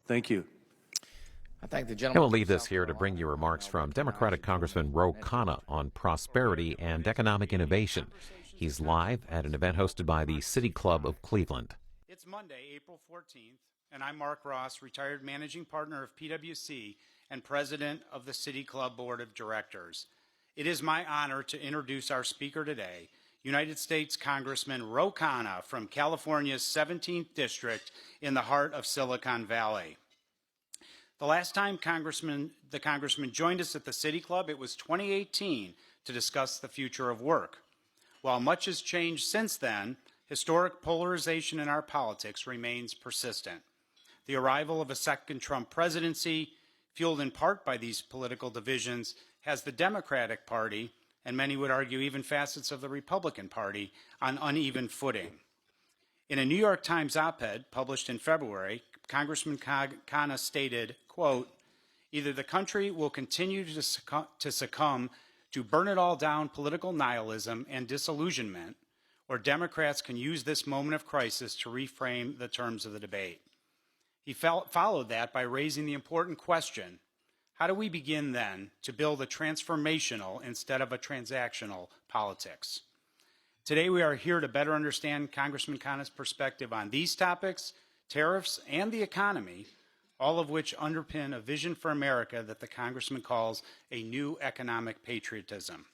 Thank you. I thank the And gentleman. we'll leave this here to bring you remarks from Democratic Congressman Khanna on prosperity and economic innovation. He's live at an event hosted by the City Club of Cleveland. It's Monday, April 14th, and I'm Mark Ross, retired managing partner of PwC and president of the City Club Board of Directors. It is my honor to introduce our speaker today, United States Congressman Khanna from California's 17th District in the heart of Silicon Valley. The last time the congressman joined us at the City Club, it was 2018 to discuss the future of work. While much has changed since then, historic polarization in our politics remains persistent. The arrival of a second Trump presidency, fueled in part by these political divisions, has the Democratic Party, and many would argue even facets of the Republican Party, on uneven footing. In a New York Times op-ed published in February, Congressman Khanna stated, quote, "Either the country will continue to succumb to burn-it-all-down political nihilism and disillusionment, or Democrats can use this moment of crisis to reframe the terms of the debate." He followed that by raising the important question, how do we begin then to build a transformational instead of a transactional politics? Today we are here to better understand Congressman Khanna's perspective on these topics, tariffs, and the economy, all of which underpin a vision for America that the Congressman calls a new economic patriotism.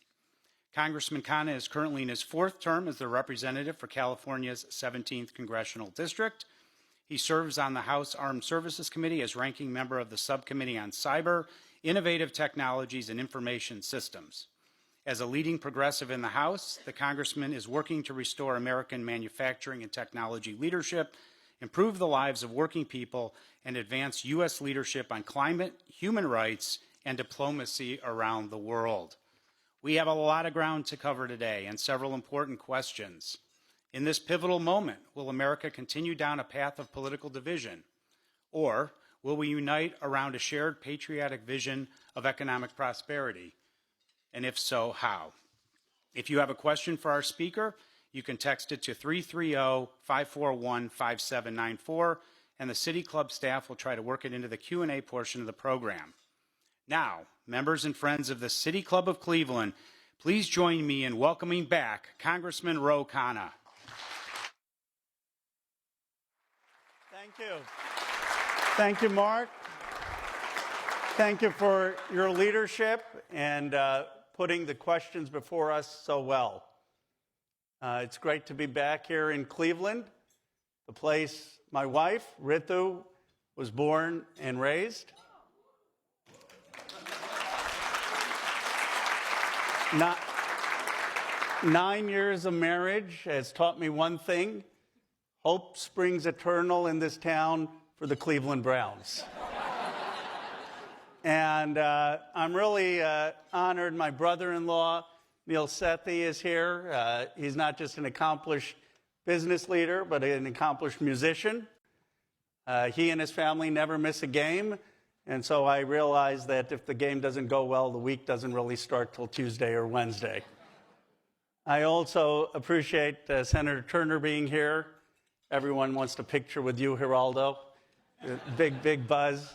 Congressman Khanna is currently in his fourth term as the representative for California's 17th Congressional District. He serves on the House Armed Services Committee as ranking member of the Subcommittee on Cyber, Innovative Technologies, and Information Systems. As a leading progressive in the House, the Congressman is working to restore American manufacturing and technology leadership, improve the lives of working people, and advance U.S. leadership on climate, human rights, and diplomacy around the world. We have a lot of ground to cover today and several important questions. In this pivotal moment, will America continue down a path of political division? Or will we unite around a shared patriotic vision of economic prosperity? And if so, how? If you have a question for our speaker, you can text it to 330-541-5794, and the City Club staff will try to work it into the Q&A portion of the program. Now, members and friends of the City Club of Cleveland, please join me in welcoming back Congressman Khanna. Thank you. Thank you, Mark. Thank you for your leadership and putting the questions before us so well. It's great to be back here in Cleveland, the place my wife, Ritu, was born and raised. 9 years of marriage has taught me one thing: hope springs eternal in this town for the Cleveland Browns. And I'm really honored my brother-in-law, Neil Sethi, is here. He's not just an accomplished business leader, but an accomplished musician. He and his family never miss a game, and so I realize that if the game doesn't go well, the week doesn't really start till Tuesday or Wednesday. I also appreciate Senator Turner being here. Everyone wants to picture with you, Geraldo. Big buzz.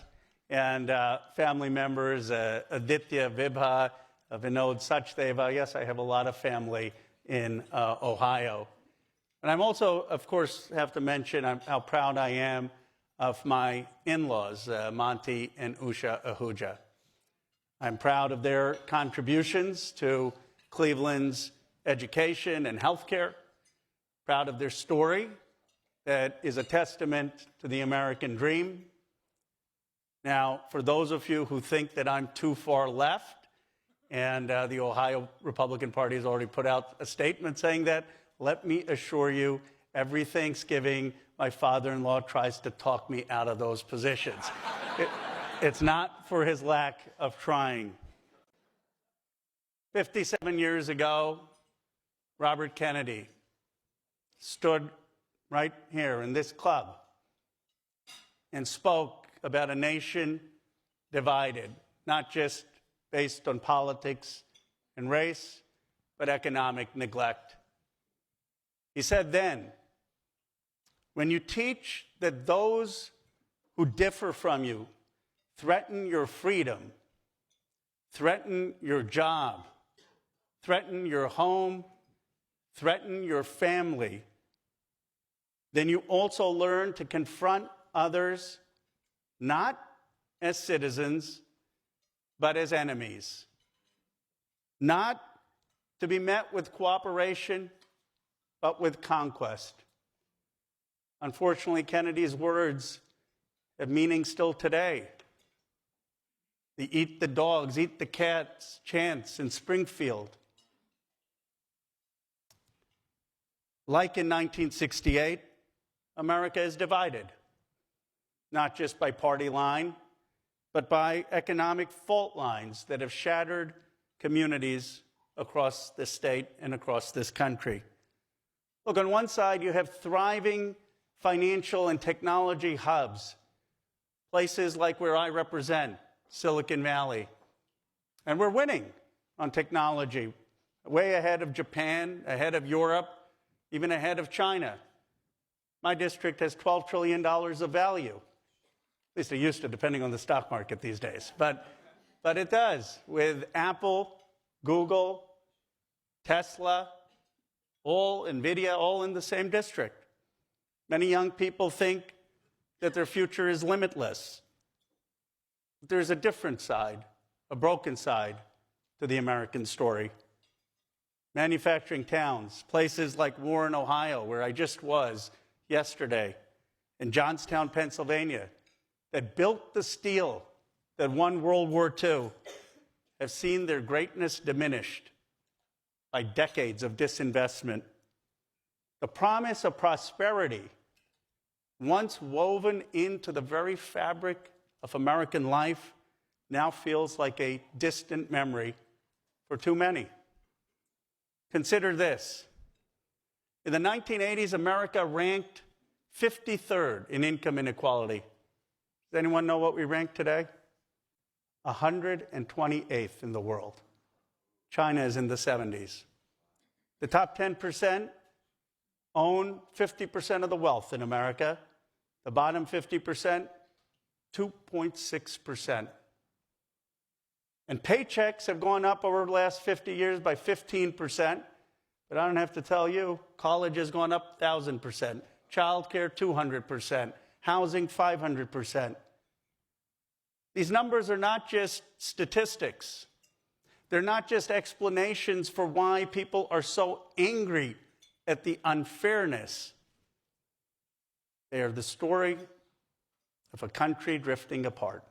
And family members, Aditya, Vibha, Vinod, Sachdeva. Yes, I have a lot of family in Ohio. And I'm also, of course, have to mention how proud I am of my in-laws, Monty and Usha Ahuja. I'm proud of their contributions to Cleveland's education and healthcare, proud of their story that is a testament to the American dream. Now, for those of you who think that I'm too far left, and the Ohio Republican Party has already put out a statement saying that, let me assure you, every Thanksgiving, my father-in-law tries to talk me out of those positions. It's not for his lack of trying. 57 years ago, Robert Kennedy stood right here in this club and spoke about a nation divided, not just based on politics and race, but economic neglect. He said then, when you teach that those who differ from you threaten your freedom, threaten your job, threaten your home, threaten your family, then you also learn to confront others not as citizens, but as enemies. Not to be met with cooperation, but with conquest. Unfortunately, Kennedy's words have meaning still today. The eat the dogs, eat the cats chants in Springfield. Like in 1968, America is divided, not just by party line, but by economic fault lines that have shattered communities across this state and across this country. Look, on one side, you have thriving financial and technology hubs, places like where I represent, Silicon Valley. And we're winning on technology, way ahead of Japan, ahead of Europe, even ahead of China. My district has $12 trillion of value. At least it used to, depending on the stock market these days. But it does, with Apple, Google, Tesla, NVIDIA, all in the same district. Many young people think that their future is limitless. But there's a different side, a broken side to the American story. Manufacturing towns, places like Warren, Ohio, where I just was yesterday, and Johnstown, Pennsylvania, that built the steel that won World War II, have seen their greatness diminished by decades of disinvestment. The promise of prosperity, once woven into the very fabric of American life, now feels like a distant memory for too many. Consider this. In the 1980s, America ranked 53rd in income inequality. Does anyone know what we rank today? 128th in the world. China is in the 70s. The top 10% own 50% of the wealth in America. The bottom 50%, 2.6%. And paychecks have gone up over the last 50 years by 15%. But I don't have to tell you, college has gone up 1,000%. Childcare, 200%. Housing, 500%. These numbers are not just statistics. They're not just explanations for why people are so angry at the unfairness. They are the story of a country drifting apart.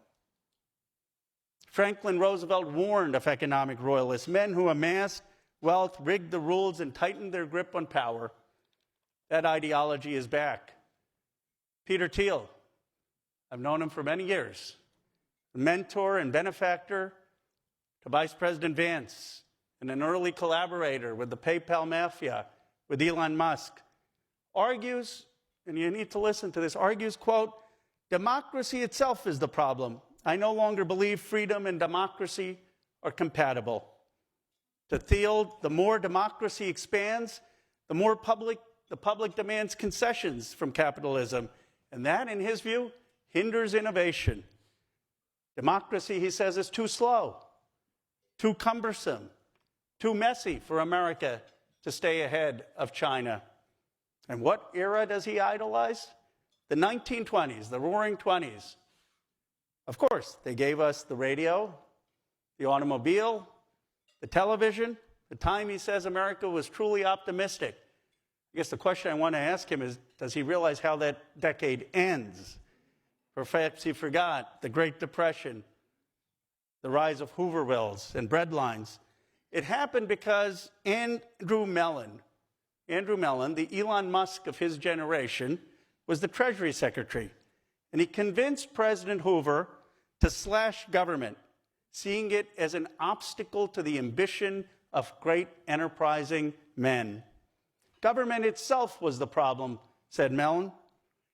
Franklin Roosevelt warned of economic royalists, men who amassed wealth, rigged the rules, and tightened their grip on power. That ideology is back. Peter Thiel, I've known him for many years, a mentor and benefactor to Vice President Vance, and an early collaborator with the PayPal mafia, with Elon Musk, argues, and you need to listen to this, argues, quote, democracy itself is the problem. I no longer believe freedom and democracy are compatible. To Thiel, the more democracy expands, the more the public demands concessions from capitalism. And that, in his view, hinders innovation. Democracy, he says, is too slow, too cumbersome, too messy for America to stay ahead of China. And what era does he idolize? The 1920s, the Roaring '20s. Of course, they gave us the radio, the automobile, the television. The time he says America was truly optimistic. I guess the question I want to ask him is, does he realize how that decade ends? Perhaps he forgot the Great Depression, the rise of Hoovervilles and breadlines. It happened because Andrew Mellon, the Elon Musk of his generation, was the Treasury Secretary. And he convinced President Hoover to slash government, seeing it as an obstacle to the ambition of great enterprising men. Government itself was the problem, said Mellon.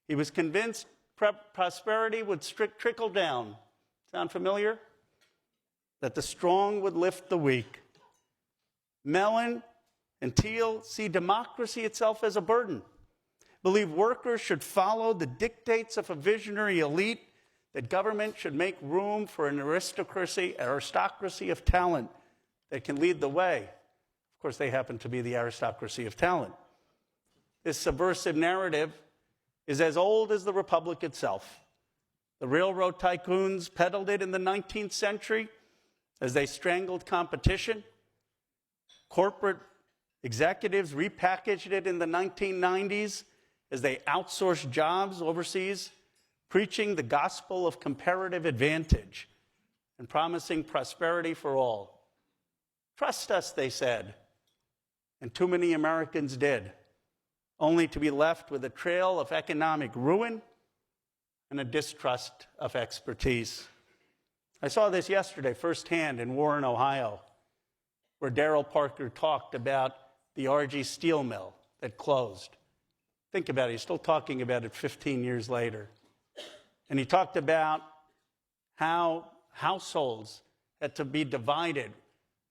He was convinced prosperity would trickle down. Sound familiar? That the strong would lift the weak. Mellon and Thiel see democracy itself as a burden, believe workers should follow the dictates of a visionary elite that government should make room for an aristocracy of talent that can lead the way. Of course, they happen to be the aristocracy of talent. This subversive narrative is as old as the Republic itself. The railroad tycoons peddled it in the 19th century as they strangled competition. Corporate executives repackaged it in the 1990s as they outsourced jobs overseas, preaching the gospel of comparative advantage and promising prosperity for all. Trust us, they said, and too many Americans did, only to be left with a trail of economic ruin and a distrust of expertise. I saw this yesterday firsthand in Warren, Ohio, where Darrell Parker talked about the RG steel mill that closed. Think about it, he's still talking about it 15 years later. And he talked about how households had to be divided,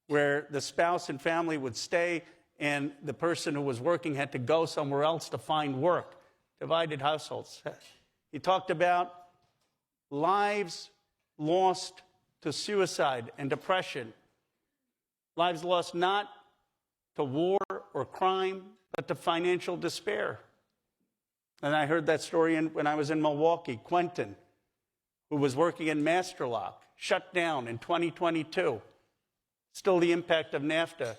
where the spouse and family would stay and the person who was working had to go somewhere else to find work. Divided households. He talked about lives lost to suicide and depression. Lives lost not to war or crime, but to financial despair. And I heard that story when I was in Milwaukee. Quentin, who was working in Masterlock, shut down in 2022. Still the impact of NAFTA.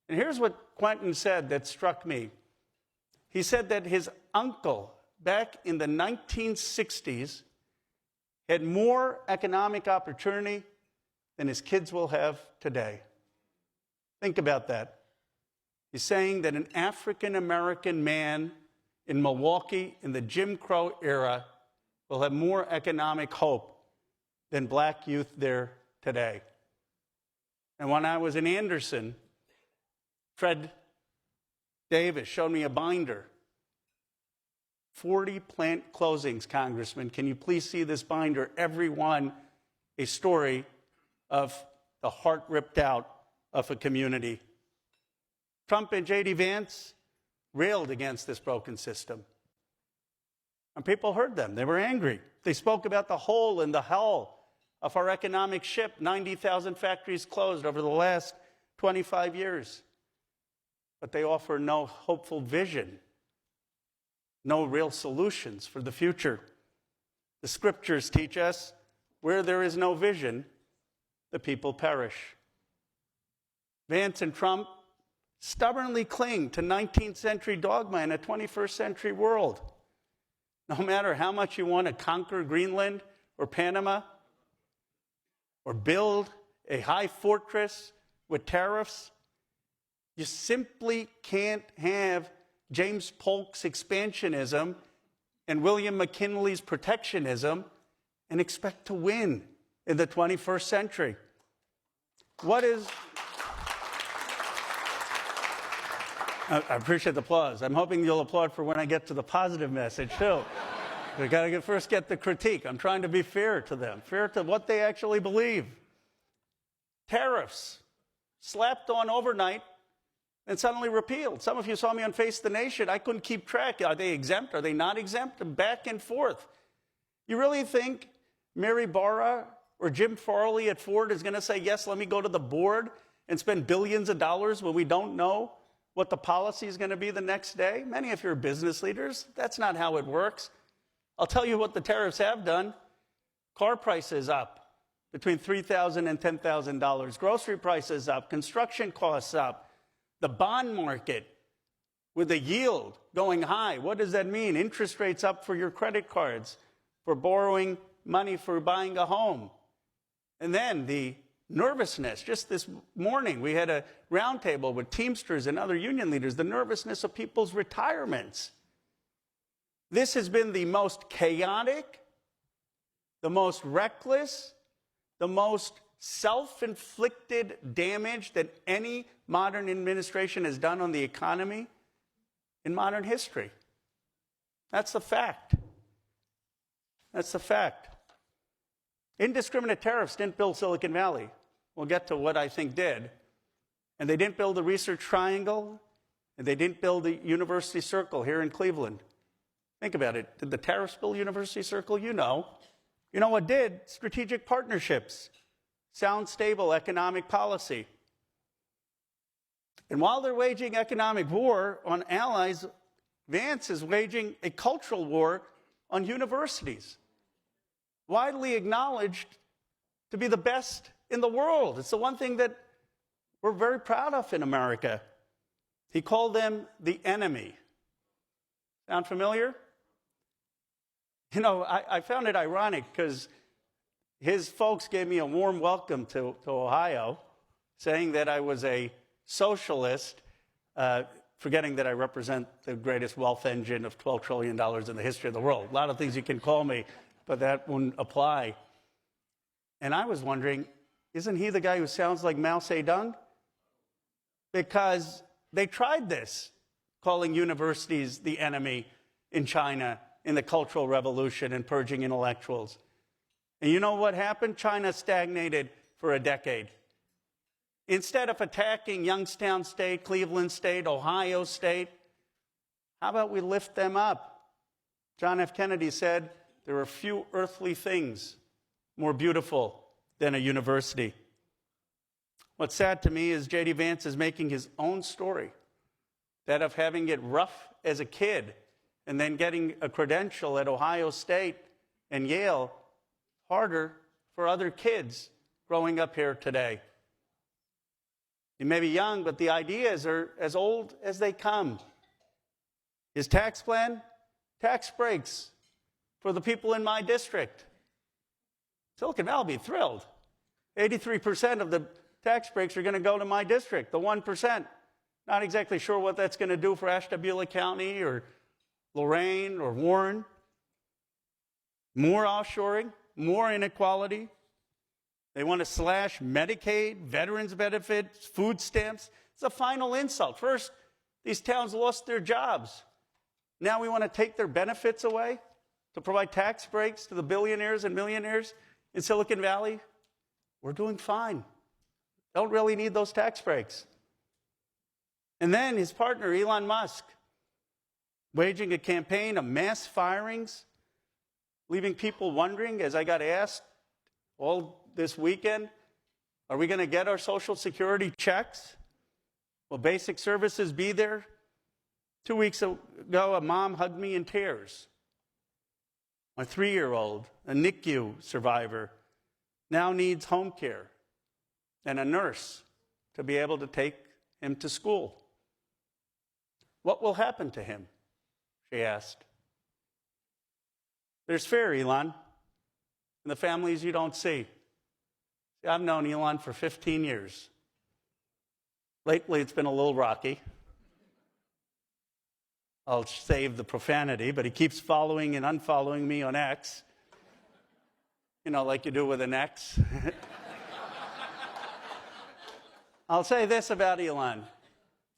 And here's what Quentin said that struck me. He said that his uncle, back in the 1960s, had more economic opportunity than his kids will have today. Think about that. He's saying that an African-American man in Milwaukee in the Jim Crow era will have more economic hope than black youth there today. And when I was in Anderson, Fred Davis showed me a binder. 40 plant closings, Congressman. Can you please see this binder? Every one a story of the heart ripped out of a community. Trump and J.D. Vance railed against this broken system. And people heard them. They were angry. They spoke about the hole in the hull of our economic ship. 90,000 factories closed over the last 25 years. But they offer no hopeful vision, no real solutions for the future. The scriptures teach us where there is no vision, the people perish. Vance and Trump stubbornly cling to 19th century dogma in a 21st century world. No matter how much you want to conquer Greenland or Panama or build a high fortress with tariffs, you simply can't have James Polk's expansionism and William McKinley's protectionism and expect to win in the 21st century. I appreciate the applause. I'm hoping you'll applaud for when I get to the positive message, too. We've got to first get the critique. I'm trying to be fair to them, fair to what they actually believe. Tariffs slapped on overnight and suddenly repealed. Some of you saw me on Face the Nation. I couldn't keep track. Are they exempt? Are they not exempt? Back and forth. You really think Mary Barra or Jim Farley at Ford is going to say, yes, let me go to the board and spend billions of dollars when we don't know what the policy is going to be the next day? Many of you are business leaders. That's not how it works. I'll tell you what the tariffs have done. Car prices up between $3,000 and $10,000. Grocery prices up. Construction costs up. The bond market with the yield going high. What does that mean? Interest rates up for your credit cards, for borrowing money for buying a home. And then the nervousness. Just this morning, we had a roundtable with Teamsters and other union leaders, the nervousness of people's retirements. This has been the most chaotic, the most reckless, the most self-inflicted damage that any modern administration has done on the economy in modern history. That's the fact. That's the fact. Indiscriminate tariffs didn't build Silicon Valley. We'll get to what I think did. And they didn't build the Research Triangle, and they didn't build the University Circle here in Cleveland. Think about it. Did the tariffs build University Circle? You know. You know what did? Strategic partnerships, sound, stable economic policy. And while they're waging economic war on allies, Vance is waging a cultural war on universities, widely acknowledged to be the best in the world. It's the one thing that we're very proud of in America. He called them the enemy. Sound familiar? You know, I found it ironic because his folks gave me a warm welcome to Ohio, saying that I was a socialist, forgetting that I represent the greatest wealth engine of $12 trillion in the history of the world. A lot of things you can call me, but that wouldn't apply. And I was wondering, isn't he the guy who sounds like Mao Zedong? Because they tried this, calling universities the enemy in China in the Cultural Revolution and purging intellectuals. And you know what happened? China stagnated for a decade. Instead of attacking Youngstown State, Cleveland State, Ohio State, how about we lift them up? John F. Kennedy said, there are few earthly things more beautiful than a university. What's sad to me is J.D. Vance is making his own story, that of having it rough as a kid and then getting a credential at Ohio State and Yale harder for other kids growing up here today. You may be young, but the ideas are as old as they come. His tax plan? Tax breaks for the people in my district. Silicon Valley will be thrilled. 83% of the tax breaks are going to go to my district, the 1%. Not exactly sure what that's going to do for Ashtabula County or Lorain or Warren. More offshoring, more inequality. They want to slash Medicaid, veterans benefits, food stamps. It's a final insult. First, these towns lost their jobs. Now we want to take their benefits away to provide tax breaks to the billionaires and millionaires in Silicon Valley. We're doing fine. Don't really need those tax breaks. And then his partner, Elon Musk, waging a campaign of mass firings, leaving people wondering, as I got asked all this weekend, are we going to get our Social Security checks? Will basic services be there? 2 weeks ago, a mom hugged me in tears. My 3-year-old, a NICU survivor, now needs home care and a nurse to be able to take him to school. What will happen to him? She asked. There's fear, Elon, in the families you don't see. I've known Elon for 15 years. Lately, it's been a little rocky. I'll save the profanity, but he keeps following and unfollowing me on X. You know, like you do with an X. I'll say this about Elon.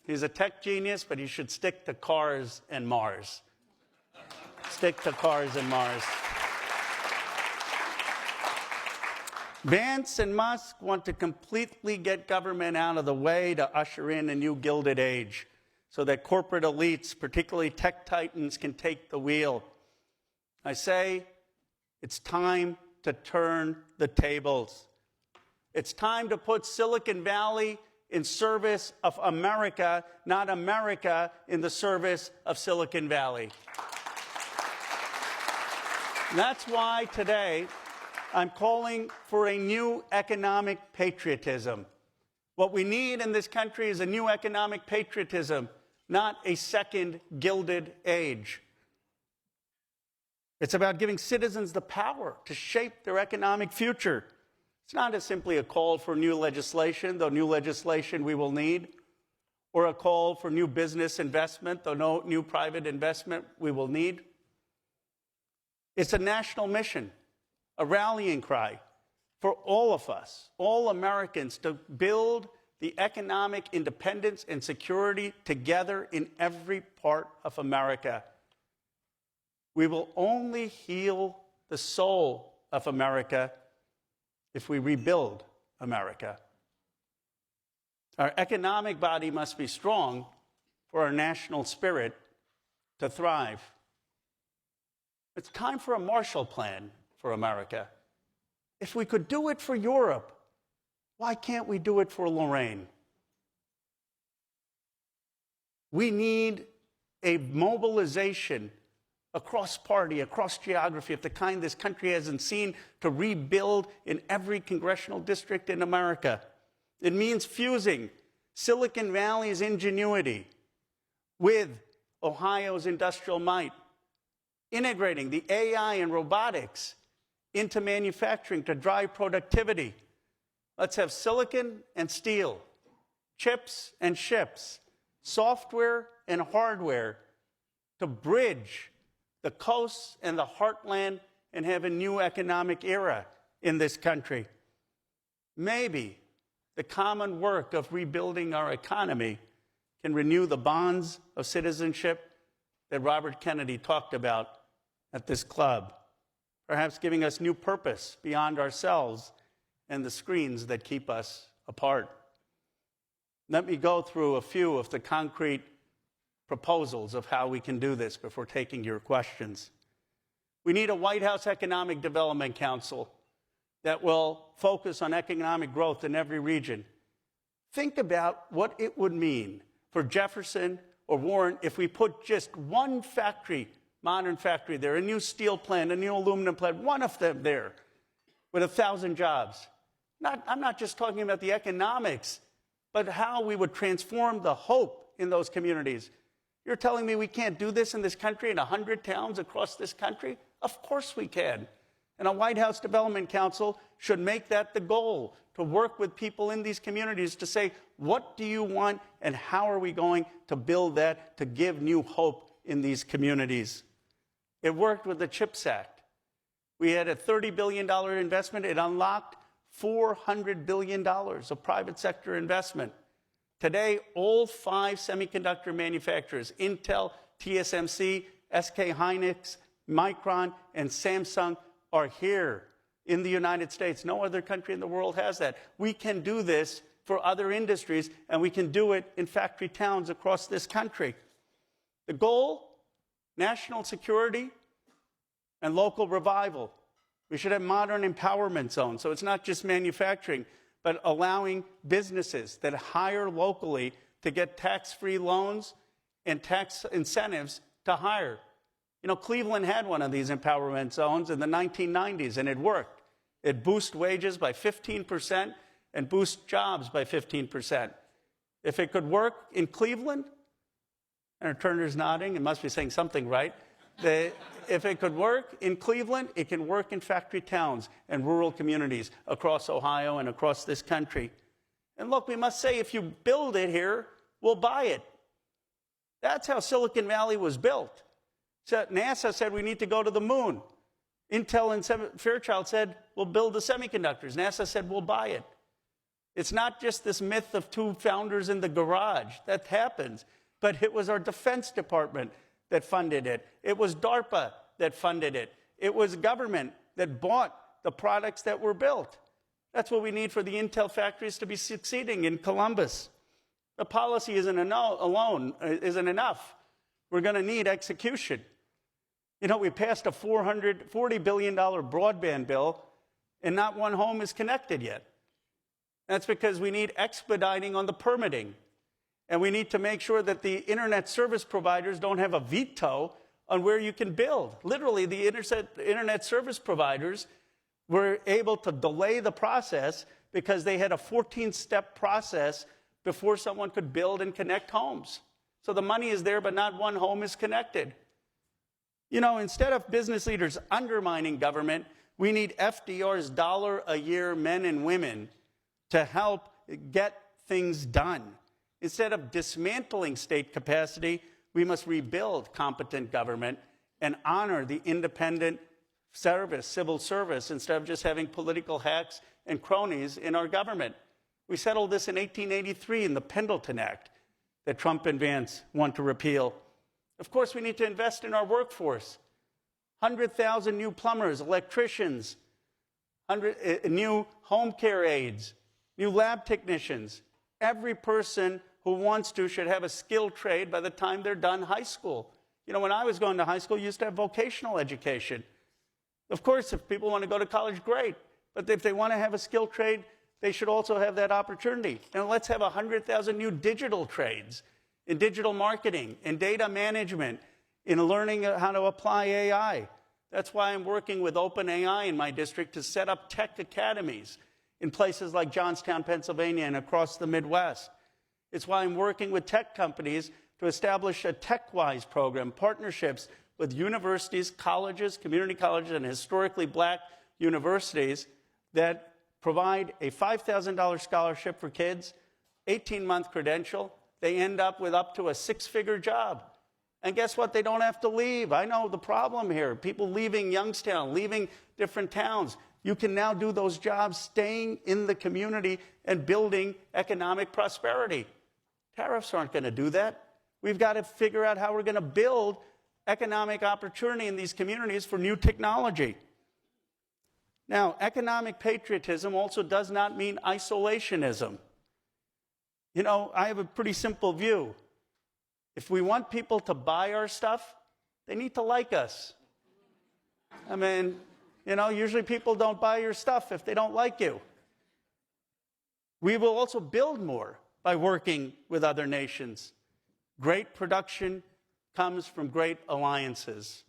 He's a tech genius, but he should stick to cars and Mars. Stick to cars and Mars. Vance and Musk want to completely get government out of the way to usher in a new Gilded Age so that corporate elites, particularly tech titans, can take the wheel. I say it's time to turn the tables. It's time to put Silicon Valley in service of America, not America in the service of Silicon Valley. That's why today I'm calling for a new economic patriotism. What we need in this country is a new economic patriotism, not a second Gilded Age. It's about giving citizens the power to shape their economic future. It's not as simply a call for new legislation, though new legislation we will need, or a call for new business investment, though no new private investment we will need. It's a national mission, a rallying cry for all of us, all Americans, to build the economic independence and security together in every part of America. We will only heal the soul of America if we rebuild America. Our economic body must be strong for our national spirit to thrive. It's time for a Marshall Plan for America. If we could do it for Europe, why can't we do it for Lorraine? We need a mobilization across party, across geography, of the kind this country hasn't seen, to rebuild in every congressional district in America. It means fusing Silicon Valley's ingenuity with Ohio's industrial might, integrating the AI and robotics into manufacturing to drive productivity. Let's have silicon and steel, chips and ships, software and hardware to bridge the coasts and the heartland and have a new economic era in this country. Maybe the common work of rebuilding our economy can renew the bonds of citizenship that Robert Kennedy talked about at this club, perhaps giving us new purpose beyond ourselves and the screens that keep us apart. Let me go through a few of the concrete proposals of how we can do this before taking your questions. We need a White House Economic Development Council that will focus on economic growth in every region. Think about what it would mean for Jefferson or Warren if we put just one factory, modern factory there, a new steel plant, a new aluminum plant, one of them there with 1,000 jobs. I'm not just talking about the economics, but how we would transform the hope in those communities. You're telling me we can't do this in this country, in 100 towns across this country? Of course we can. And a White House Development Council should make that the goal, to work with people in these communities to say, what do you want and how are we going to build that to give new hope in these communities? It worked with the CHIPS Act. We had a $30 billion investment. It unlocked $400 billion of private sector investment. Today, all 5 semiconductor manufacturers, Intel, TSMC, SK Hynix, Micron, and Samsung, are here in the United States. No other country in the world has that. We can do this for other industries, and we can do it in factory towns across this country. The goal, national security and local revival. We should have modern empowerment zones, so it's not just manufacturing, but allowing businesses that hire locally to get tax-free loans and tax incentives to hire. You know, Cleveland had one of these empowerment zones in the 1990s, and it worked. It boosts wages by 15% and boosts jobs by 15%. If it could work in Cleveland, and Turner's nodding, it must be saying something right. If it could work in Cleveland, it can work in factory towns and rural communities across Ohio and across this country. And look, we must say, if you build it here, we'll buy it. That's how Silicon Valley was built. So NASA said we need to go to the moon. Intel and Fairchild said, we'll build the semiconductors. NASA said, we'll buy it. It's not just this myth of 2 founders in the garage. That happens. But it was our Defense Department that funded it. It was DARPA that funded it. It was government that bought the products that were built. That's what we need for the Intel factories to be succeeding in Columbus. The policy isn't enough. We're going to need execution. You know, we passed a $40 billion broadband bill, and not one home is connected yet. That's because we need expediting on the permitting. And we need to make sure that the internet service providers don't have a veto on where you can build. Literally, the internet service providers were able to delay the process because they had a 14-step process before someone could build and connect homes. So the money is there, but not one home is connected. You know, instead of business leaders undermining government, we need FDR's $1 a year men and women to help get things done. Instead of dismantling state capacity, we must rebuild competent government and honor the independent service, civil service, instead of just having political hacks and cronies in our government. We settled this in 1883 in the Pendleton Act that Trump and Vance want to repeal. Of course, we need to invest in our workforce. 100,000 new plumbers, electricians, new home care aides, new lab technicians. Every person who wants to should have a skilled trade by the time they're done high school. You know, when I was going to high school, you used to have vocational education. Of course, if people want to go to college, great. But if they want to have a skilled trade, they should also have that opportunity. And let's have 100,000 new digital trades in digital marketing, in data management, in learning how to apply AI. That's why I'm working with OpenAI in my district to set up tech academies in places like Johnstown, Pennsylvania, and across the Midwest. It's why I'm working with tech companies to establish a TechWise program, partnerships with universities, colleges, community colleges, and historically black universities that provide a $5,000 scholarship for kids, 18-month credential. They end up with up to a six-figure job. And guess what? They don't have to leave. I know the problem here. People leaving Youngstown, leaving different towns. You can now do those jobs staying in the community and building economic prosperity. Tariffs aren't going to do that. We've got to figure out how we're going to build economic opportunity in these communities for new technology. Now, economic patriotism also does not mean isolationism. You know, I have a pretty simple view. If we want people to buy our stuff, they need to like us. I mean, you know, usually people don't buy your stuff if they don't like you. We will also build more by working with other nations. Great production comes from great alliances.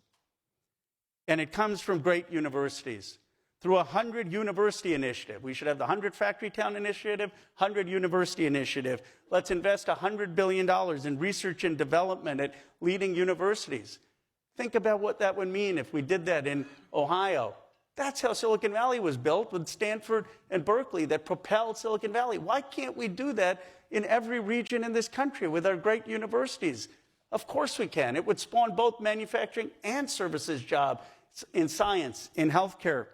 And it comes from great universities. Through a 100 university initiative. We should have the 100 Factory Town Initiative, 100 University Initiative. Let's invest $100 billion in research and development at leading universities. Think about what that would mean if we did that in Ohio. That's how Silicon Valley was built, with Stanford and Berkeley that propelled Silicon Valley. Why can't we do that in every region in this country with our great universities? Of course we can. It would spawn both manufacturing and services jobs in science, in healthcare.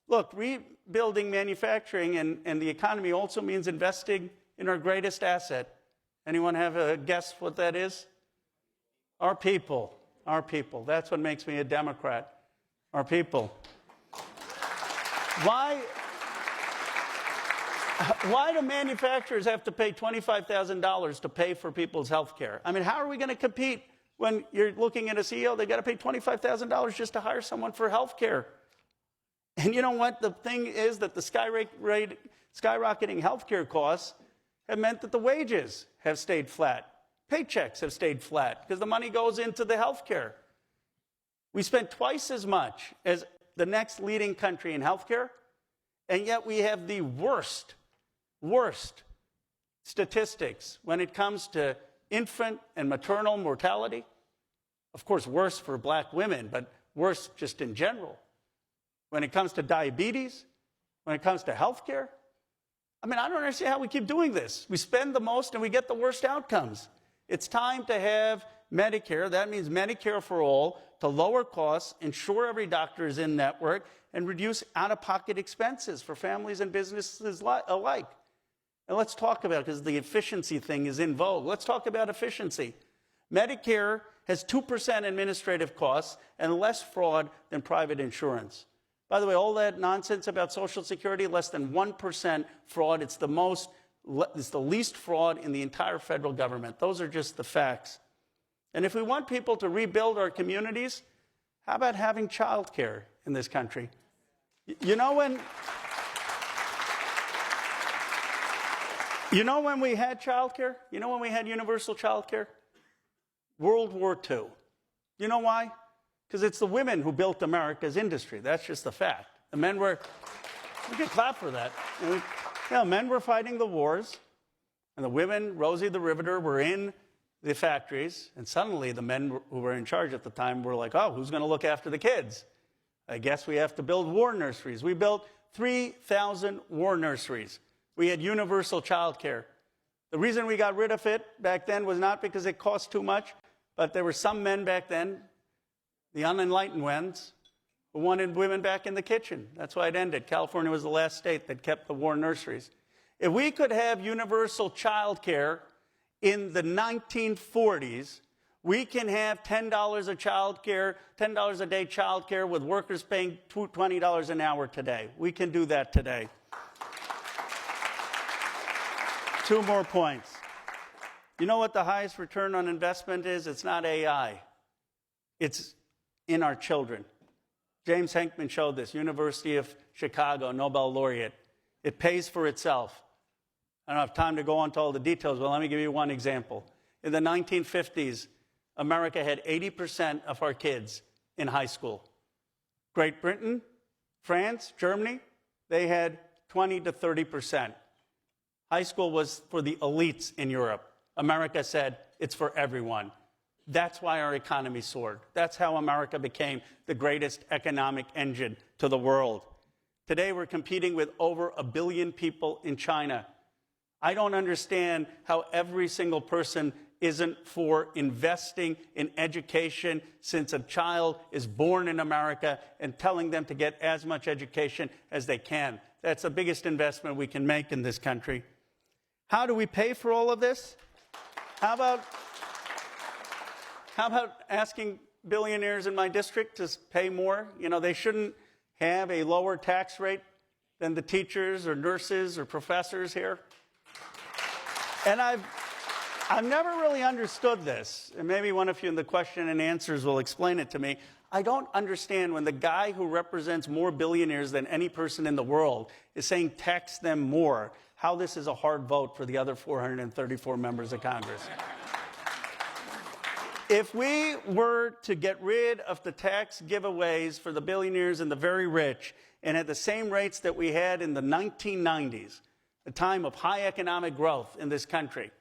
Look, rebuilding manufacturing and the economy also means investing in our greatest asset. Anyone have a guess what that is? Our people. Our people. That's what makes me a Democrat. Our people. Why do manufacturers have to pay $25,000 to pay for people's health care? I mean, how are we going to compete when you're looking at a CEO? They've got to pay $25,000 just to hire someone for health care. And you know what? The thing is that the skyrocketing healthcare costs have meant that the wages have stayed flat. Paychecks have stayed flat because the money goes into the healthcare. We spend twice as much as the next leading country in healthcare, and yet we have the worst statistics when it comes to infant and maternal mortality. Of course, worse for black women, but worse just in general. When it comes to diabetes, when it comes to health care. I mean, I don't understand how we keep doing this. We spend the most and we get the worst outcomes. It's time to have Medicare. That means Medicare for all, to lower costs, ensure every doctor is in network, and reduce out-of-pocket expenses for families and businesses alike. And let's talk about it, because the efficiency thing is in vogue. Let's talk about efficiency. Medicare has 2% administrative costs and less fraud than private insurance. By the way, all that nonsense about Social Security, less than 1% fraud. It's the least fraud in the entire federal government. Those are just the facts. And if we want people to rebuild our communities, how about having child care in this country? You know when we had child care? You know when we had universal child care? World War II. You know why? Because it's the women who built America's industry. That's just the fact. The men were, we can clap for that. Men were fighting the wars, and the women, Rosie the Riveter, were in the factories, and suddenly the men who were in charge at the time were like, oh, who's going to look after the kids? I guess we have to build war nurseries. We built 3,000 war nurseries. We had universal child care. The reason we got rid of it back then was not because it cost too much, but there were some men back then, the unenlightened ones, who wanted women back in the kitchen. That's why it ended. California was the last state that kept the war nurseries. If we could have universal child care in the 1940s, we can have $10 of child care, $10 a day child care with workers paying $20 an hour today. We can do that today. 2 more points. You know what the highest return on investment is? It's not AI. It's in our children. James Henkman showed this, University of Chicago, Nobel laureate. It pays for itself. I don't have time to go into all the details, but let me give you one example. In the 1950s, America had 80% of our kids in high school. Great Britain, France, Germany, they had 20 to 30%. High school was for the elites in Europe. America said it's for everyone. That's why our economy soared. That's how America became the greatest economic engine to the world. Today, we're competing with over 1 billion people in China. I don't understand how every single person isn't for investing in education since a child is born in America and telling them to get as much education as they can. That's the biggest investment we can make in this country. How do we pay for all of this? How about asking billionaires in my district to pay more? You know, they shouldn't have a lower tax rate than the teachers or nurses or professors here. And I've never really understood this, and maybe one of you in the question and answers will explain it to me. I don't understand when the guy who represents more billionaires than any person in the world is saying tax them more, how this is a hard vote for the other 434 members of Congress. If we were to get rid of the tax giveaways for the billionaires and the very rich, and at the same rates that we had in the 1990s, a time of high economic growth in this country,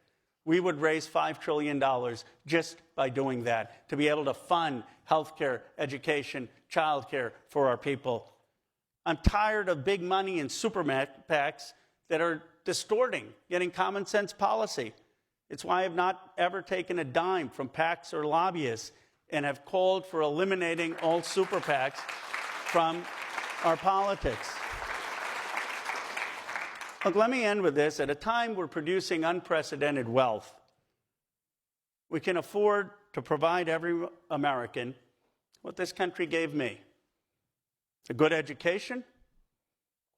we would raise $5 trillion just by doing that, to be able to fund health care, education, child care for our people. I'm tired of big money and super PACs that are distorting, getting common sense policy. It's why I have not ever taken a dime from PACs or lobbyists and have called for eliminating all super PACs from our politics. Look, let me end with this. At a time we're producing unprecedented wealth, we can afford to provide every American what this country gave me: a good education,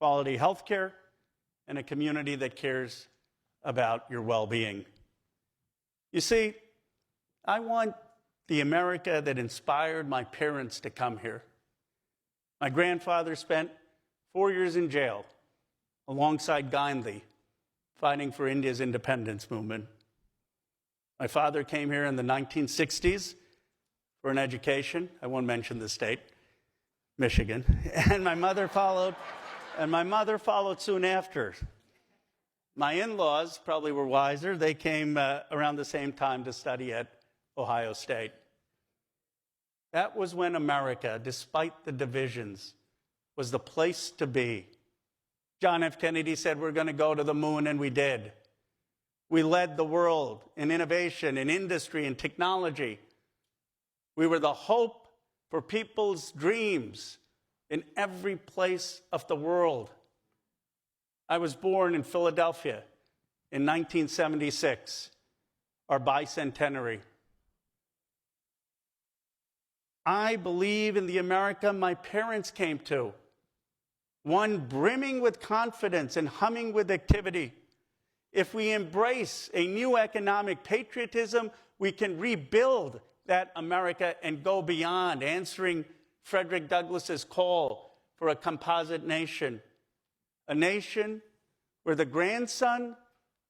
quality health care, and a community that cares about your well-being. You see, I want the America that inspired my parents to come here. My grandfather spent 4 years in jail alongside Gandhi, fighting for India's independence movement. My father came here in the 1960s for an education. I won't mention the state, Michigan. And my mother followed soon after. My in-laws probably were wiser. They came around the same time to study at Ohio State. That was when America, despite the divisions, was the place to be. John F. Kennedy said, we're going to go to the moon, and we did. We led the world in innovation, in industry, in technology. We were the hope for people's dreams in every place of the world. I was born in Philadelphia in 1976, our bicentenary. I believe in the America my parents came to, one brimming with confidence and humming with activity. If we embrace a new economic patriotism, we can rebuild that America and go beyond, answering Frederick Douglass's call for a composite nation. A nation where the grandson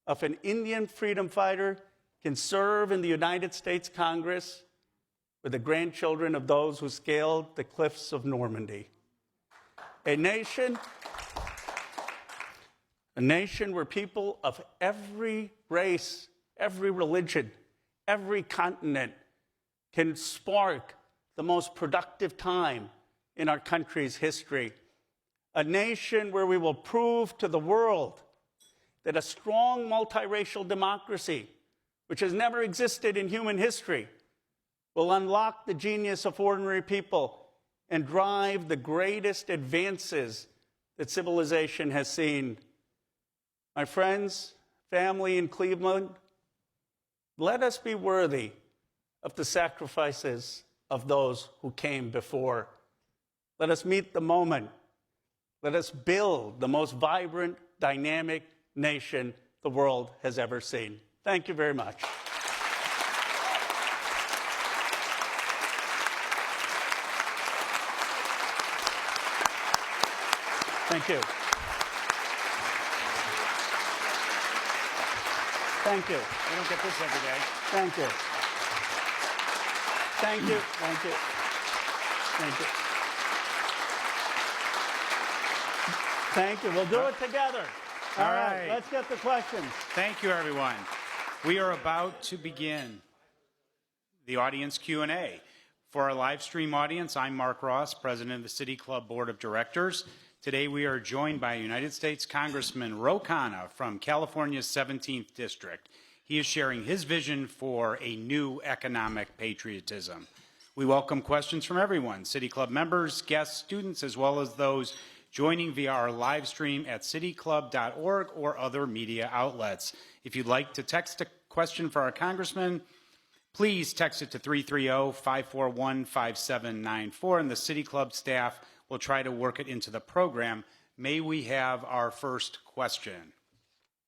of an Indian freedom fighter can serve in the United States Congress with the grandchildren of those who scaled the cliffs of Normandy. A nation where people of every race, every religion, every continent can spark the most productive time in our country's history. A nation where we will prove to the world that a strong multiracial democracy, which has never existed in human history, will unlock the genius of ordinary people and drive the greatest advances that civilization has seen. My friends, family in Cleveland, let us be worthy of the sacrifices of those who came before. Let us meet the moment. Let us build the most vibrant, dynamic nation the world has ever seen. Thank you very much. Thank you. Thank you. We don't get this every day. Thank you. Thank you. Thank you. Thank you. Thank you. We'll do it together. All right. Let's get the questions. Thank you, everyone. We are about to begin the audience Q&A. For our live stream audience, I'm Mark Ross, President of the City Club Board of Directors. Today we are joined by United States Congressman Ro Khanna from California's 17th District. He is sharing his vision for a new economic patriotism. We welcome questions from everyone, City Club members, guests, students, as well as those joining via our live stream at cityclub.org or other media outlets. If you'd like to text a question for our congressman, please text it to 330-541-5794, and the City Club staff will try to work it into the program. May we have our first question?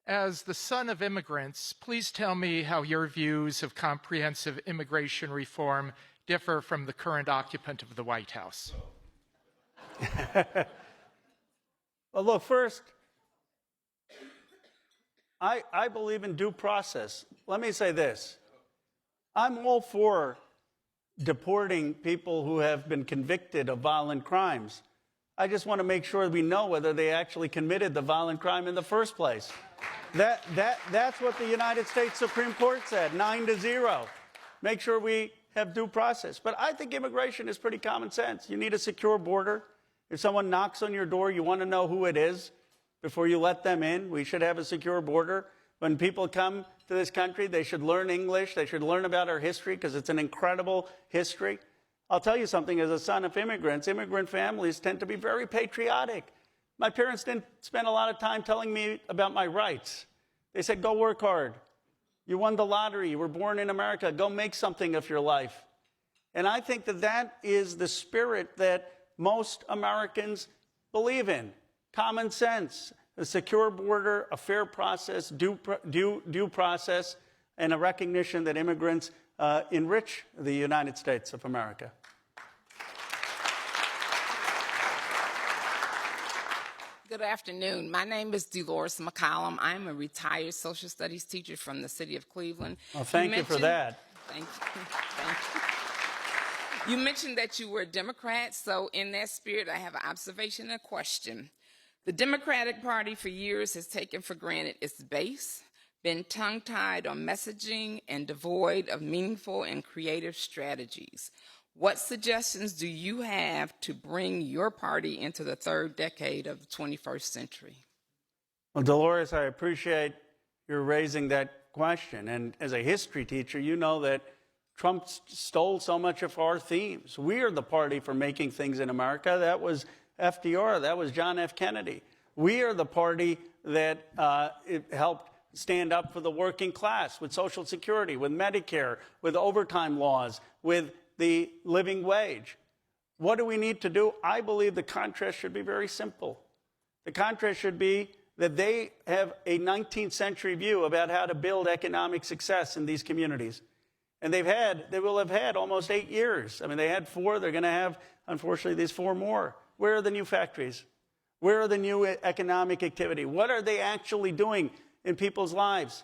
As the son of immigrants, please tell me how your views of comprehensive immigration reform differ from the current occupant of the White House. Well, look, first, I believe in due process. Let me say this. I'm all for deporting people who have been convicted of violent crimes. I just want to make sure we know whether they actually committed the violent crime in the first place. That's what the United States Supreme Court said, 9-0. Make sure we have due process. But I think immigration is pretty common sense. You need a secure border. If someone knocks on your door, you want to know who it is before you let them in. We should have a secure border. When people come to this country, they should learn English. They should learn about our history because it's an incredible history. I'll tell you something, as a son of immigrants, immigrant families tend to be very patriotic. My parents didn't spend a lot of time telling me about my rights. They said, go work hard. You won the lottery. You were born in America. Go make something of your life. And I think that that is the spirit that most Americans believe in. Common sense, a secure border, a fair process, due process, and a recognition that immigrants enrich the United States of America. Good afternoon. My name is Dolores McCollum. I'm a retired social studies teacher from the city of Cleveland. Well, thank you for that. Thank you. Thank you. You mentioned that you were a Democrat, so in that spirit, I have an observation and a question. The Democratic Party for years has taken for granted its base, been tongue-tied on messaging, and devoid of meaningful and creative strategies. What suggestions do you have to bring your party into the third decade of the 21st century? Well, Dolores, I appreciate your raising that question. And as a history teacher, you know that Trump stole so much of our themes. We are the party for making things in America. That was FDR. That was John F. Kennedy. We are the party that helped stand up for the working class with Social Security, with Medicare, with overtime laws, with the living wage. What do we need to do? I believe the contrast should be very simple. The contrast should be that they have a 19th century view about how to build economic success in these communities. And they will have had almost 8 years. I mean, they had 4. They're going to have, unfortunately, these 4 more. Where are the new factories? Where are the new economic activity? What are they actually doing in people's lives?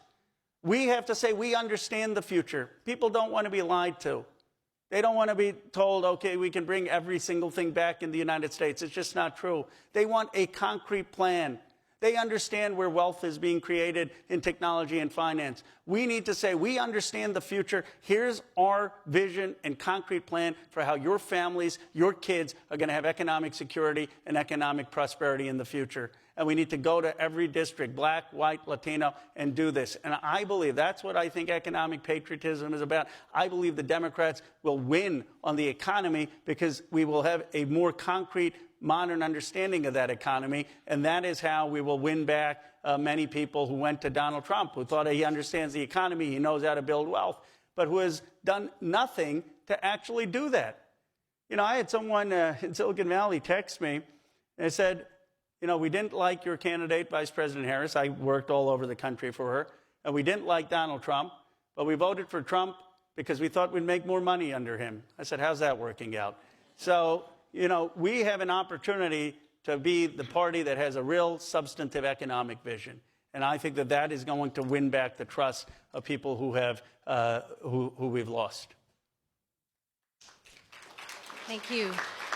We have to say we understand the future. People don't want to be lied to. They don't want to be told, okay, we can bring every single thing back in the United States. It's just not true. They want a concrete plan. They understand where wealth is being created in technology and finance. We need to say, we understand the future. Here's our vision and concrete plan for how your families, your kids are going to have economic security and economic prosperity in the future. And we need to go to every district, black, white, Latino, and do this. And I believe that's what I think economic patriotism is about. I believe the Democrats will win on the economy because we will have a more concrete, modern understanding of that economy, and that is how we will win back many people who went to Donald Trump, who thought he understands the economy, he knows how to build wealth, but who has done nothing to actually do that. You know, I had someone in Silicon Valley text me and said, you know, we didn't like your candidate, Vice President Harris. I worked all over the country for her. And we didn't like Donald Trump, but we voted for Trump because we thought we'd make more money under him. I said, how's that working out? So, you know, we have an opportunity to be the party that has a real substantive economic vision. And I think that that is going to win back the trust of people who have who we've lost. Thank you.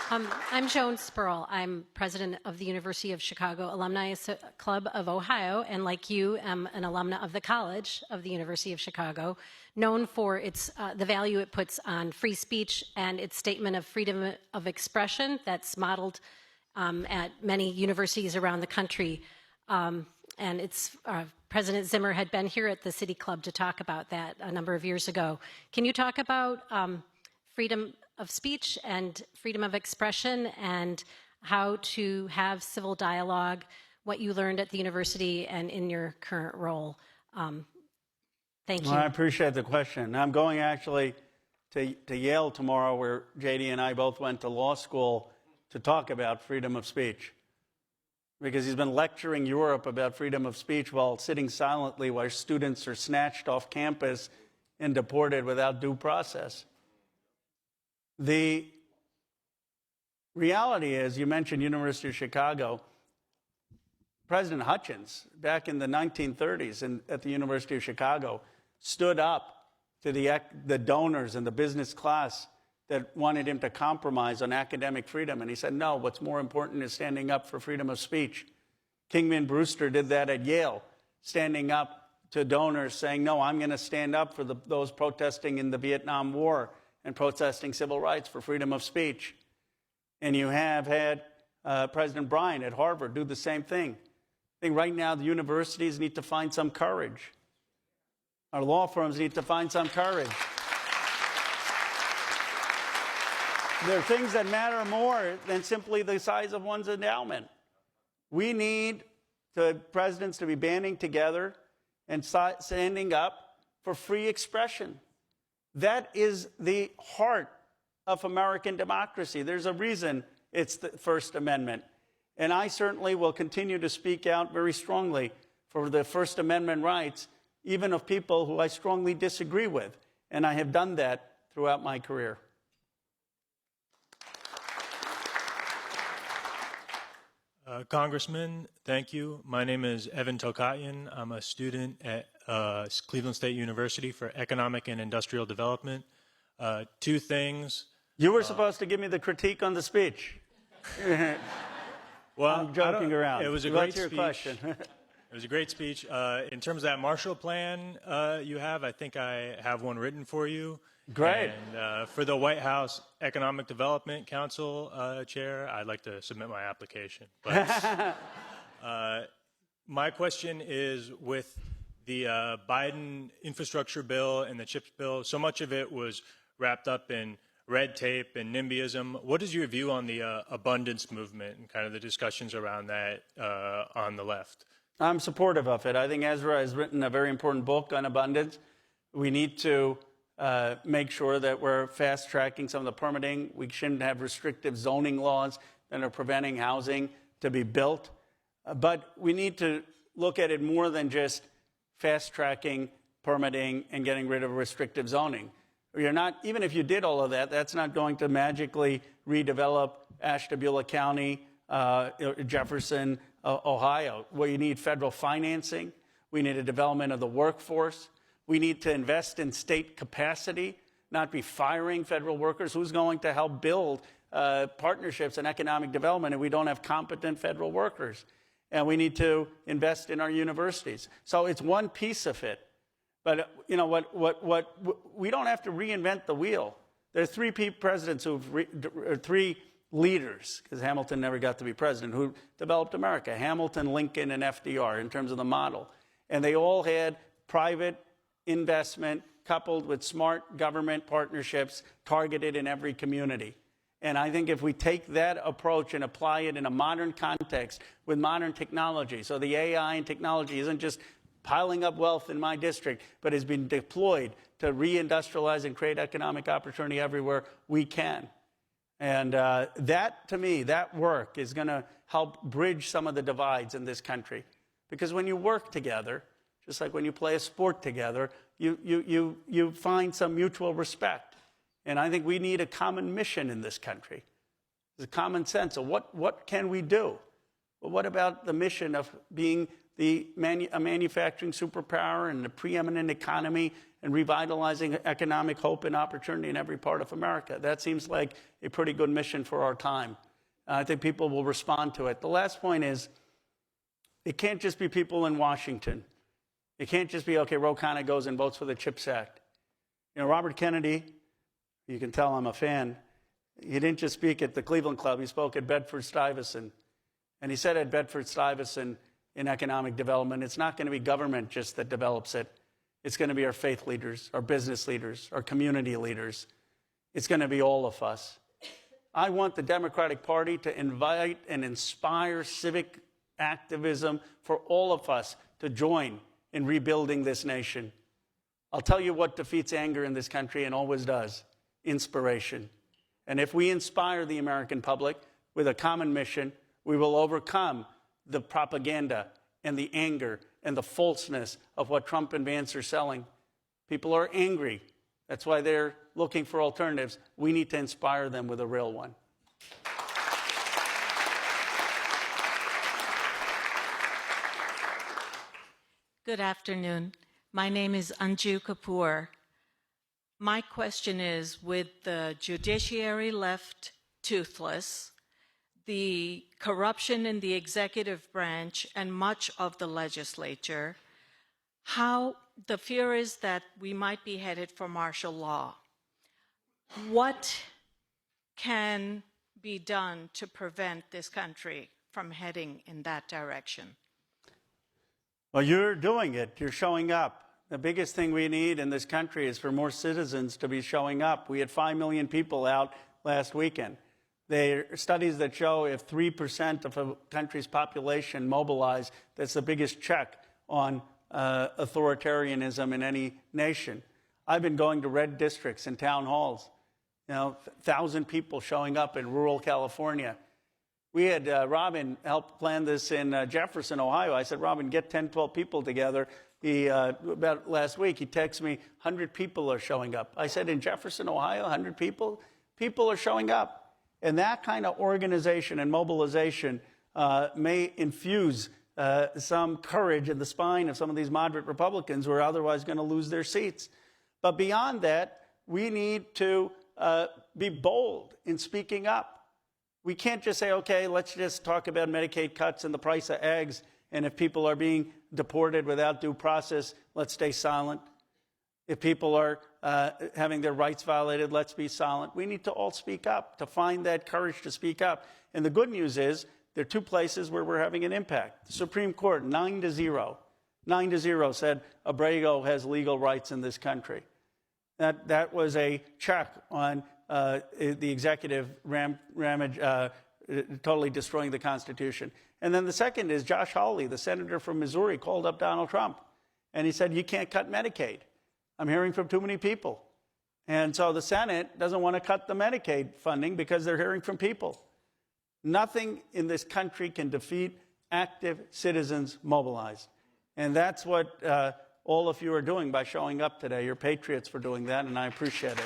I'm Joan Spurl. I'm president of the University of Chicago Alumni Club of Ohio, and like you, am an alumna of the College of the University of Chicago, known for its the value it puts on free speech and its statement of freedom of expression that's modeled at many universities around the country. And it's President Zimmer had been here at the City Club to talk about that a number of years ago. Can you talk about freedom of speech and freedom of expression and how to have civil dialogue, what you learned at the university and in your current role? Thank you. Well, I appreciate the question. I'm going actually to Yale tomorrow, where JD and I both went to law school, to talk about freedom of speech. Because he's been lecturing Europe about freedom of speech while sitting silently while students are snatched off campus and deported without due process. The reality is, you mentioned University of Chicago. President Hutchins, back in the 1930s at the University of Chicago, stood up to the donors and the business class that wanted him to compromise on academic freedom. And he said, no, what's more important is standing up for freedom of speech. Kingman Brewster did that at Yale, standing up to donors saying, no, I'm going to stand up for those protesting in the Vietnam War and protesting civil rights for freedom of speech. And you have had President Bryant at Harvard do the same thing. I think right now the universities need to find some courage. Our law firms need to find some courage. There are things that matter more than simply the size of one's endowment. We need presidents to be banding together and standing up for free expression. That is the heart of American democracy. There's a reason it's the First Amendment. And I certainly will continue to speak out very strongly for the First Amendment rights, even of people who I strongly disagree with. And I have done that throughout my career. Congressman, thank you. My name is Evan Tokatyan. I'm a student at Cleveland State University for Economic and Industrial Development. Two things. You were supposed to give me the critique on the speech. Well, I'm joking around. It was a great speech. Question. It was a great speech. In terms of that Marshall Plan you have, I think I have one written for you. Great. And for the White House Economic Development Council chair, I'd like to submit my application. But my question is, with the Biden infrastructure bill and the CHIPS bill, so much of it was wrapped up in red tape and NIMBYism. What is your view on the abundance movement and kind of the discussions around that on the left? I'm supportive of it. I think Ezra has written a very important book on abundance. We need to make sure that we're fast-tracking some of the permitting. We shouldn't have restrictive zoning laws that are preventing housing to be built. But we need to look at it more than just fast-tracking permitting and getting rid of restrictive zoning. You're not, even if you did all of that, that's not going to magically redevelop Ashtabula County, Jefferson, Ohio, where you need federal financing. We need a development of the workforce. We need to invest in state capacity, not be firing federal workers. Who's going to help build partnerships and economic development if we don't have competent federal workers? And we need to invest in our universities. So it's one piece of it. But you know we don't have to reinvent the wheel. There are three presidents three leaders, because Hamilton never got to be president, who developed America: Hamilton, Lincoln, and FDR in terms of the model. And they all had private investment coupled with smart government partnerships targeted in every community. And I think if we take that approach and apply it in a modern context with modern technology, so the AI and technology isn't just piling up wealth in my district, but has been deployed to reindustrialize and create economic opportunity everywhere we can. And that, to me, that work is going to help bridge some of the divides in this country. Because when you work together, just like when you play a sport together, you find some mutual respect. And I think we need a common mission in this country. the common sense of what can we do? But what about the mission of being a manufacturing superpower and the preeminent economy and revitalizing economic hope and opportunity in every part of America? That seems like a pretty good mission for our time. I think people will respond to it. The last point is, it can't just be people in Washington. It can't just be, okay, Ro Khanna goes and votes for the CHIPS Act. You know, Robert Kennedy, you can tell I'm a fan, he didn't just speak at the Cleveland Club, he spoke at Bedford-Stuyvesant. And he said at Bedford-Stuyvesant in economic development, it's not going to be government just that develops it. It's going to be our faith leaders, our business leaders, our community leaders. It's going to be all of us. I want the Democratic Party to invite and inspire civic activism for all of us to join in rebuilding this nation. I'll tell you what defeats anger in this country and always does: inspiration. And if we inspire the American public with a common mission, we will overcome the propaganda and the anger and the falseness of what Trump and Vance are selling. People are angry. That's why they're looking for alternatives. We need to inspire them with a real one. Good afternoon. My name is Anju Kapoor. My question is, with the judiciary left toothless, the corruption in the executive branch and much of the legislature, how the fear is that we might be headed for martial law. What can be done to prevent this country from heading in that direction? Well, you're doing it. You're showing up. The biggest thing we need in this country is for more citizens to be showing up. We had 5 million people out last weekend. There are studies that show if 3% of a country's population mobilize, that's the biggest check on authoritarianism in any nation. I've been going to red districts and town halls. 1,000 people showing up in rural California. We had Robin help plan this in Jefferson, Ohio. I said, Robin, get 10, 12 people together. About last week, he texted me, 100 people are showing up. I said, in Jefferson, Ohio, 100 people? People are showing up. And that kind of organization and mobilization may infuse some courage in the spine of some of these moderate Republicans who are otherwise going to lose their seats. But beyond that, we need to be bold in speaking up. We can't just say, okay, let's just talk about Medicaid cuts and the price of eggs, and if people are being deported without due process, let's stay silent. If people are having their rights violated, let's be silent. We need to all speak up, to find that courage to speak up. And the good news is there are two places where we're having an impact. The Supreme Court, 9-0. 9-0 said Abrego has legal rights in this country. That was a check on the executive ramage, totally destroying the Constitution. And then the second is Josh Hawley, the senator from Missouri, called up Donald Trump. And he said, you can't cut Medicaid. I'm hearing from too many people. And so the Senate doesn't want to cut the Medicaid funding because they're hearing from people. Nothing in this country can defeat active citizens mobilized. And that's what all of you are doing by showing up today. You're patriots for doing that, and I appreciate it.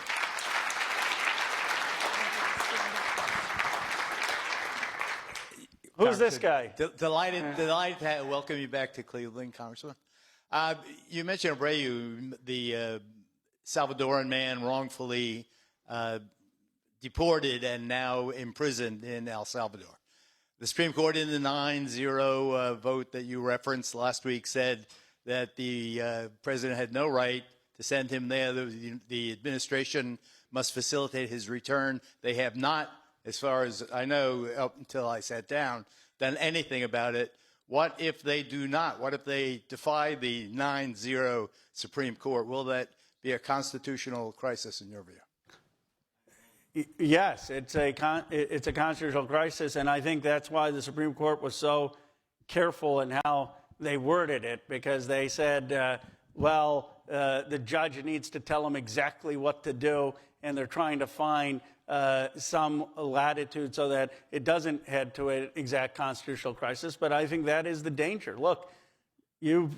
Who's this guy? Delighted to welcome you back to Cleveland, Congressman. You mentioned Abreu, the Salvadoran man wrongfully deported and now imprisoned in El Salvador. The Supreme Court in the 9-0 vote that you referenced last week said that the president had no right to send him there. The administration must facilitate his return. They have not, as far as I know, up until I sat down, done anything about it. What if they do not? What if they defy the 9-0 Supreme Court? Will that be a constitutional crisis in your view? Yes, it's a constitutional crisis, and I think that's why the Supreme Court was so careful in how they worded it, because they said, the judge needs to tell them exactly what to do, and they're trying to find some latitude so that it doesn't head to an exact constitutional crisis. But I think that is the danger. Look, you've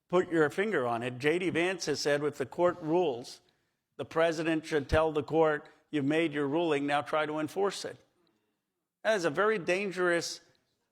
put your finger on it. J.D. Vance has said if the court rules, the president should tell the court, you've made your ruling, now try to enforce it. That is a very dangerous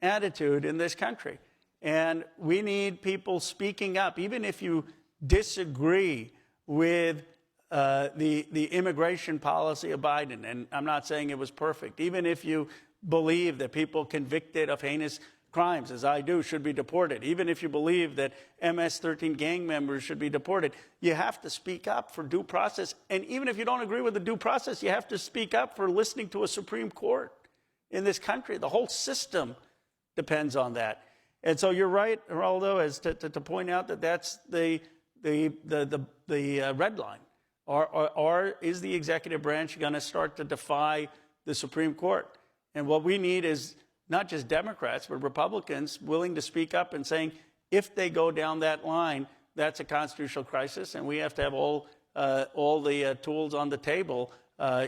attitude in this country. And we need people speaking up, even if you disagree with the immigration policy of Biden. And I'm not saying it was perfect. Even if you believe that people convicted of heinous crimes, as I do, should be deported. Even if you believe that MS-13 gang members should be deported, you have to speak up for due process. And even if you don't agree with the due process, you have to speak up for listening to a Supreme Court in this country. The whole system depends on that. And so you're right, Geraldo, as to point out that that's the red line. Or is the executive branch going to start to defy the Supreme Court? And what we need is not just Democrats, but Republicans willing to speak up and saying, if they go down that line, that's a constitutional crisis, and we have to have all the tools on the table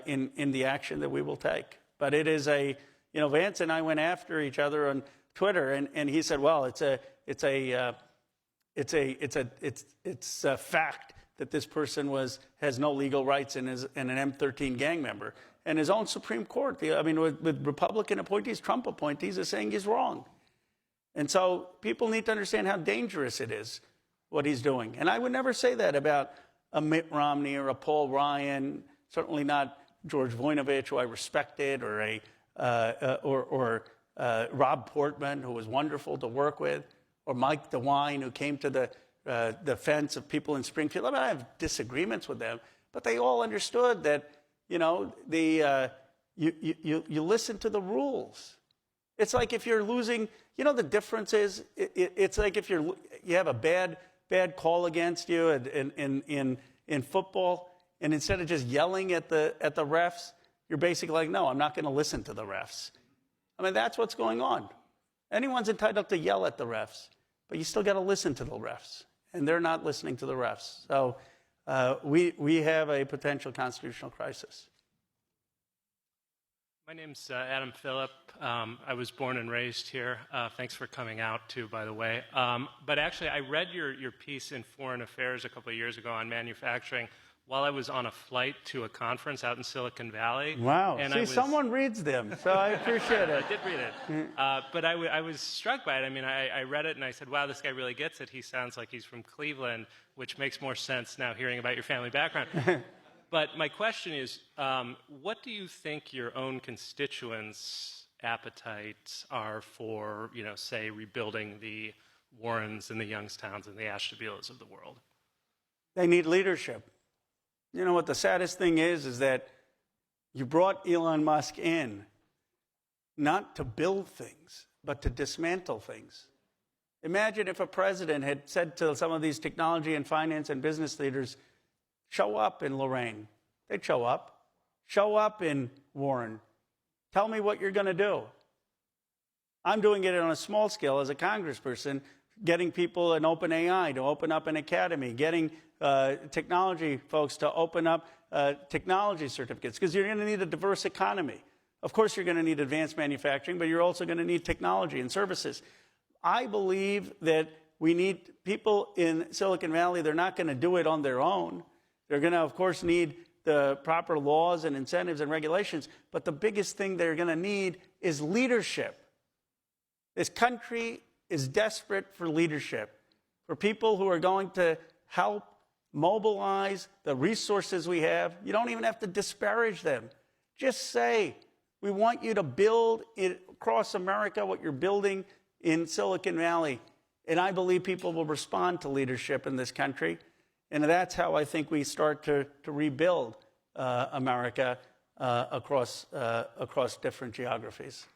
in the action that we will take. But it is Vance and I went after each other on Twitter, and he said, well, it's a fact that this person has no legal rights and is an M13 gang member. And his own Supreme Court, with Republican appointees, Trump appointees, is saying he's wrong. And so people need to understand how dangerous it is, what he's doing. And I would never say that about a Mitt Romney or a Paul Ryan, certainly not George Voinovich, who I respected, or Rob Portman, who was wonderful to work with, or Mike DeWine, who came to the defense of people in Springfield. I have disagreements with them, but they all understood that, you listen to the rules. It's like if you're losing, the difference is, it's like if you have a bad call against you in football, and instead of just yelling at the refs, you're basically like, no, I'm not going to listen to the refs. That's what's going on. Anyone's entitled to yell at the refs, but you still got to listen to the refs, and they're not listening to the refs. So we have a potential constitutional crisis. My name's Adam Phillip. I was born and raised here. Thanks for coming out, too, by the way. But actually, I read your piece in Foreign Affairs a couple of years ago on manufacturing while I was on a flight to a conference out in Silicon Valley. Wow. And someone reads them, so I appreciate it. I did read it. But I was struck by it. I read it and I said, wow, this guy really gets it. He sounds like he's from Cleveland, which makes more sense now hearing about your family background. But my question is, what do you think your own constituents' appetites are for, say, rebuilding the Warrens and the Youngstowns and the Ashtabeles of the world? They need leadership. You know what the saddest thing is that you brought Elon Musk in not to build things, but to dismantle things. Imagine if a president had said to some of these technology and finance and business leaders, show up in Lorraine. They'd show up. Show up in Warren. Tell me what you're going to do. I'm doing it on a small scale as a congressperson, getting people in OpenAI to open up an academy, getting technology folks to open up technology certificates, because you're going to need a diverse economy. Of course, you're going to need advanced manufacturing, but you're also going to need technology and services. I believe that we need people in Silicon Valley. They're not going to do it on their own. They're going to, of course, need the proper laws and incentives and regulations. But the biggest thing they're going to need is leadership. This country is desperate for leadership, for people who are going to help mobilize the resources we have. You don't even have to disparage them. Just say, we want you to build it across America what you're building in Silicon Valley. And I believe people will respond to leadership in this country. And that's how I think we start to rebuild America across different geographies.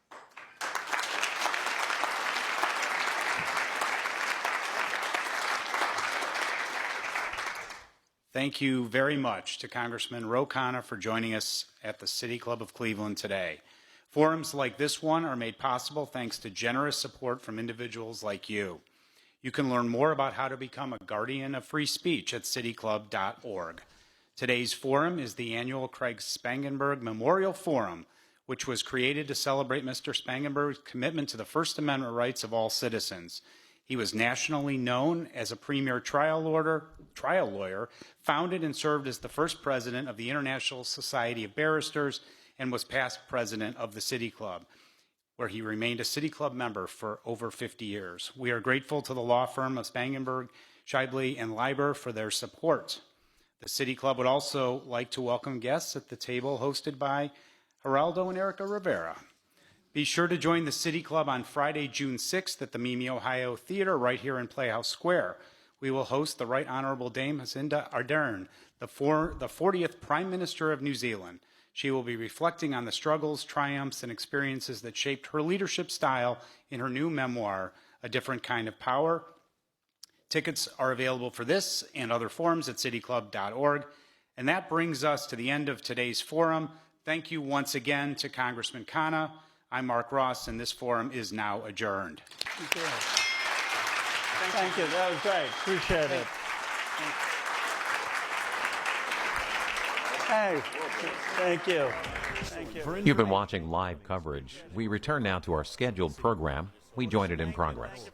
Thank you very much to Congressman Ro Khanna for joining us at the City Club of Cleveland today. Forums like this one are made possible thanks to generous support from individuals like you. You can learn more about how to become a guardian of free speech at cityclub.org. Today's forum is the annual Craig Spangenberg Memorial Forum, which was created to celebrate Mr. Spangenberg's commitment to the First Amendment rights of all citizens. He was nationally known as a premier trial lawyer, founded and served as the first president of the International Society of Barristers, and was past president of the City Club. where he remained a City Club member for over 50 years. We are grateful to the law firm of Spangenberg, Scheibele, and Leiber for their support. The City Club would also like to welcome guests at the table hosted by Geraldo and Erica Rivera. Be sure to join the City Club on Friday, June 6th at the Mimi, Ohio Theater right here in Playhouse Square. We will host the Right Honorable Dame Jacinda Ardern, the 40th Prime Minister of New Zealand. She will be reflecting on the struggles, triumphs, and experiences that shaped her leadership style in her new memoir, A Different Kind of Power. Tickets are available for this and other forums at cityclub.org. And that brings us to the end of today's forum. Thank you once again to Congressman Khanna. I'm Mark Ross, and this forum is now adjourned. Thank you. Thank you. That was great. Appreciate it. Hey, thank you. Thank you. You've been watching live coverage. We return now to our scheduled program. We join it in progress.